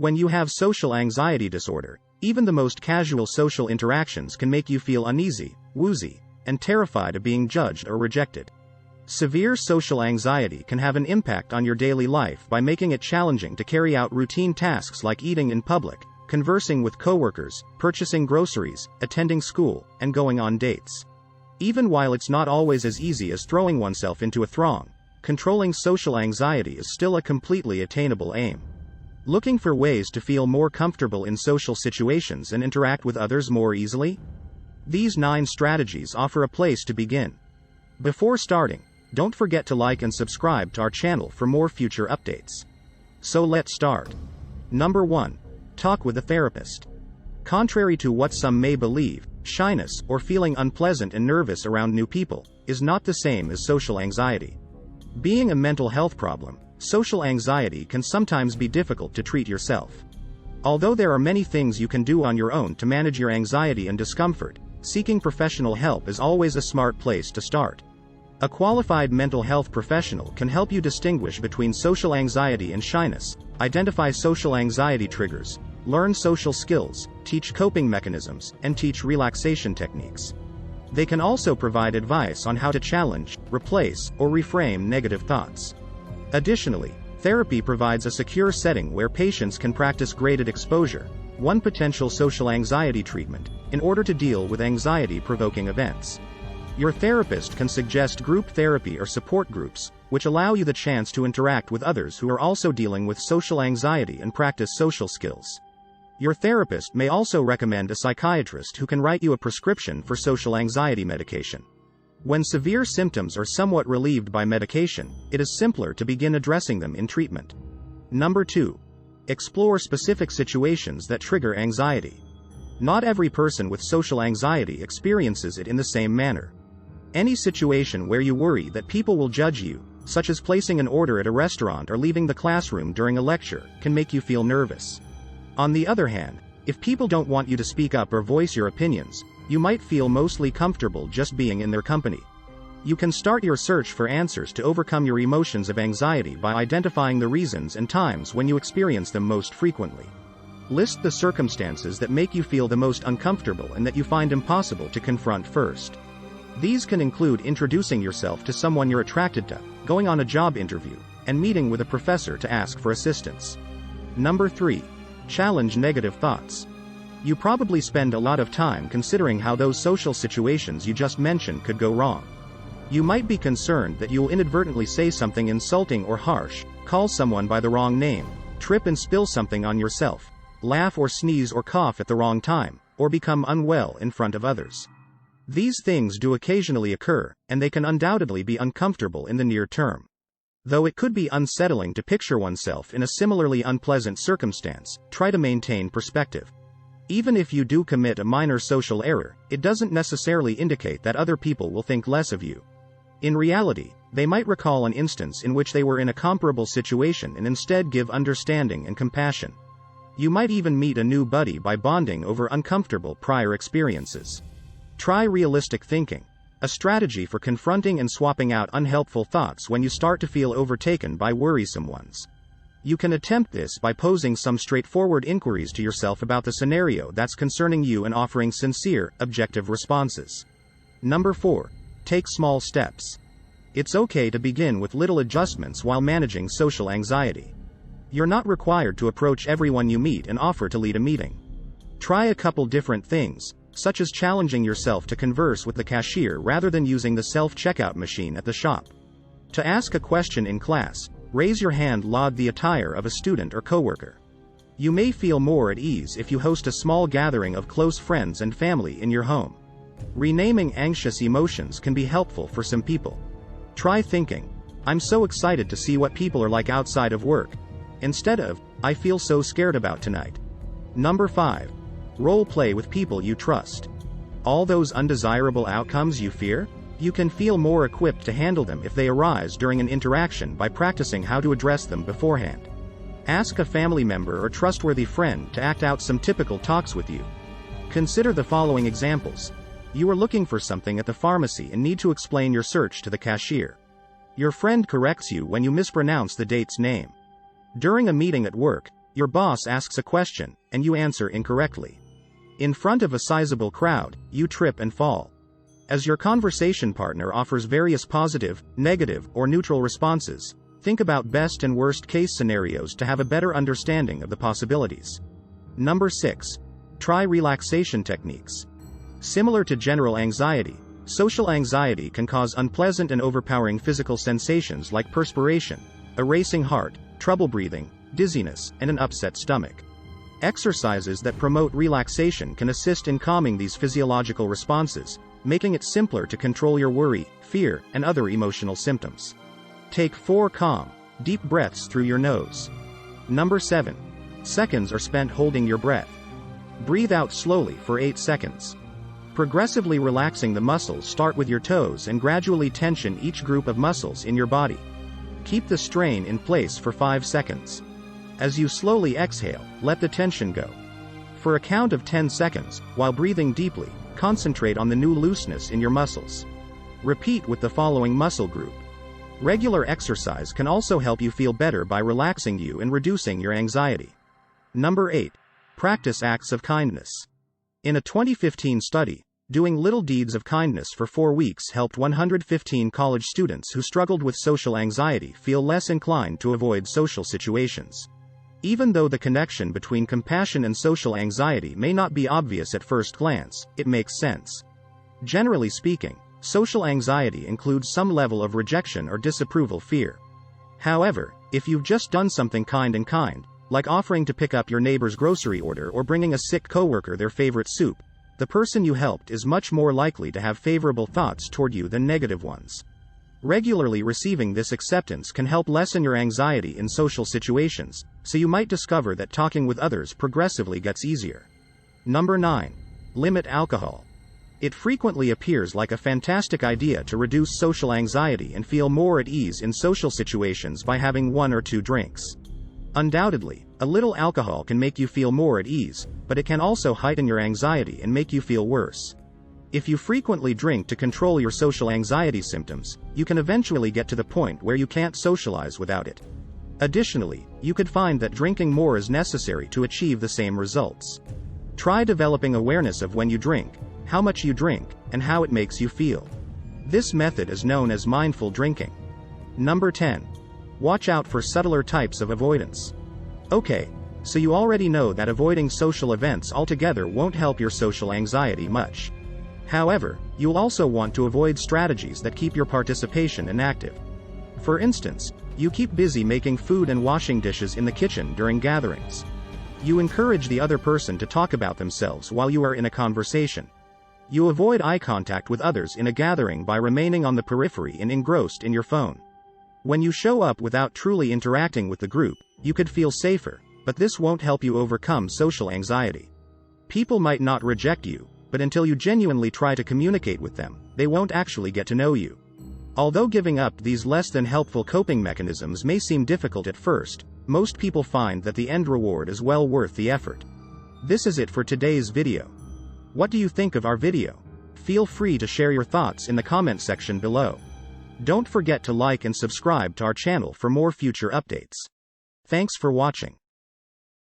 When you have social anxiety disorder, even the most casual social interactions can make you feel uneasy, woozy, and terrified of being judged or rejected. Severe social anxiety can have an impact on your daily life by making it challenging to carry out routine tasks like eating in public, conversing with coworkers, purchasing groceries, attending school, and going on dates. Even while it's not always as easy as throwing oneself into a throng, controlling social anxiety is still a completely attainable aim. Looking for ways to feel more comfortable in social situations and interact with others more easily? These 9 strategies offer a place to begin. Before starting, don't forget to like and subscribe to our channel for more future updates. So let's start. Number 1. Talk with a therapist. Contrary to what some may believe, shyness, or feeling unpleasant and nervous around new people, is not the same as social anxiety. Being a mental health problem, social anxiety can sometimes be difficult to treat yourself. Although there are many things you can do on your own to manage your anxiety and discomfort, seeking professional help is always a smart place to start. A qualified mental health professional can help you distinguish between social anxiety and shyness, identify social anxiety triggers, learn social skills, teach coping mechanisms, and teach relaxation techniques. They can also provide advice on how to challenge, replace, or reframe negative thoughts. Additionally, therapy provides a secure setting where patients can practice graded exposure, one potential social anxiety treatment, in order to deal with anxiety-provoking events. Your therapist can suggest group therapy or support groups, which allow you the chance to interact with others who are also dealing with social anxiety and practice social skills. Your therapist may also recommend a psychiatrist who can write you a prescription for social anxiety medication. When severe symptoms are somewhat relieved by medication, it is simpler to begin addressing them in treatment. Number 2. Explore specific situations that trigger anxiety. Not every person with social anxiety experiences it in the same manner. Any situation where you worry that people will judge you, such as placing an order at a restaurant or leaving the classroom during a lecture, can make you feel nervous. On the other hand, if people don't want you to speak up or voice your opinions, you might feel mostly comfortable just being in their company. You can start your search for answers to overcome your emotions of anxiety by identifying the reasons and times when you experience them most frequently. List the circumstances that make you feel the most uncomfortable and that you find impossible to confront first. These can include introducing yourself to someone you're attracted to, going on a job interview, and meeting with a professor to ask for assistance. Number 3. Challenge negative thoughts. You probably spend a lot of time considering how those social situations you just mentioned could go wrong. You might be concerned that you'll inadvertently say something insulting or harsh, call someone by the wrong name, trip and spill something on yourself, laugh or sneeze or cough at the wrong time, or become unwell in front of others. These things do occasionally occur, and they can undoubtedly be uncomfortable in the near term. Though it could be unsettling to picture oneself in a similarly unpleasant circumstance, try to maintain perspective. Even if you do commit a minor social error, it doesn't necessarily indicate that other people will think less of you. In reality, they might recall an instance in which they were in a comparable situation and instead give understanding and compassion. You might even meet a new buddy by bonding over uncomfortable prior experiences. Try realistic thinking, a strategy for confronting and swapping out unhelpful thoughts when you start to feel overtaken by worrisome ones. You can attempt this by posing some straightforward inquiries to yourself about the scenario that's concerning you and offering sincere, objective responses. Number 4. Take small steps. It's okay to begin with little adjustments while managing social anxiety. You're not required to approach everyone you meet and offer to lead a meeting. Try a couple different things, such as challenging yourself to converse with the cashier rather than using the self-checkout machine at the shop. To ask a question in class, raise your hand. Laud the attire of a student or coworker. You may feel more at ease if you host a small gathering of close friends and family in your home. Renaming anxious emotions can be helpful for some people. Try thinking, "I'm so excited to see what people are like outside of work," instead of, "I feel so scared about tonight." Number 5. Role play with people you trust. All those undesirable outcomes you fear? You can feel more equipped to handle them if they arise during an interaction by practicing how to address them beforehand. Ask a family member or trustworthy friend to act out some typical talks with you. Consider the following examples. You are looking for something at the pharmacy and need to explain your search to the cashier. Your friend corrects you when you mispronounce the date's name. During a meeting at work, Your boss asks a question, and you answer incorrectly. In front of a sizable crowd, you trip and fall. As your conversation partner offers various positive, negative, or neutral responses, think about best and worst case scenarios to have a better understanding of the possibilities. Number 6. Try relaxation techniques. Similar to general anxiety, social anxiety can cause unpleasant and overpowering physical sensations like perspiration, a racing heart, trouble breathing, dizziness, and an upset stomach. Exercises that promote relaxation can assist in calming these physiological responses, making it simpler to control your worry, fear, and other emotional symptoms. Take 4 calm, deep breaths through your nose. Number 7. Seconds are spent holding your breath. Breathe out slowly for 8 seconds. Progressively relaxing the muscles, start with your toes and gradually tension each group of muscles in your body. Keep the strain in place for 5 seconds. As you slowly exhale, let the tension go. For a count of 10 seconds, while breathing deeply, concentrate on the new looseness in your muscles. Repeat with the following muscle group. Regular exercise can also help you feel better by relaxing you and reducing your anxiety. Number 8. Practice acts of kindness. In a 2015 study, doing little deeds of kindness for 4 weeks helped 115 college students who struggled with social anxiety feel less inclined to avoid social situations. Even though the connection between compassion and social anxiety may not be obvious at first glance, it makes sense. Generally speaking, social anxiety includes some level of rejection or disapproval fear. However, if you've just done something kind, like offering to pick up your neighbor's grocery order or bringing a sick coworker their favorite soup, the person you helped is much more likely to have favorable thoughts toward you than negative ones. Regularly receiving this acceptance can help lessen your anxiety in social situations, so you might discover that talking with others progressively gets easier. Number 9. Limit alcohol. It frequently appears like a fantastic idea to reduce social anxiety and feel more at ease in social situations by having 1 or 2 drinks. Undoubtedly, a little alcohol can make you feel more at ease, but it can also heighten your anxiety and make you feel worse. If you frequently drink to control your social anxiety symptoms, you can eventually get to the point where you can't socialize without it. Additionally, you could find that drinking more is necessary to achieve the same results. Try developing awareness of when you drink, how much you drink, and how it makes you feel. This method is known as mindful drinking. Number 10. Watch out for subtler types of avoidance. Okay, so you already know that avoiding social events altogether won't help your social anxiety much. However, you'll also want to avoid strategies that keep your participation inactive. For instance, you keep busy making food and washing dishes in the kitchen during gatherings. You encourage the other person to talk about themselves while you are in a conversation. You avoid eye contact with others in a gathering by remaining on the periphery and engrossed in your phone. When you show up without truly interacting with the group, you could feel safer, but this won't help you overcome social anxiety. People might not reject you, but until you genuinely try to communicate with them, they won't actually get to know you. Although giving up these less than helpful coping mechanisms may seem difficult at first, most people find that the end reward is well worth the effort. This is it for today's video. What do you think of our video? Feel free to share your thoughts in the comment section below. Don't forget to like and subscribe to our channel for more future updates. Thanks for watching.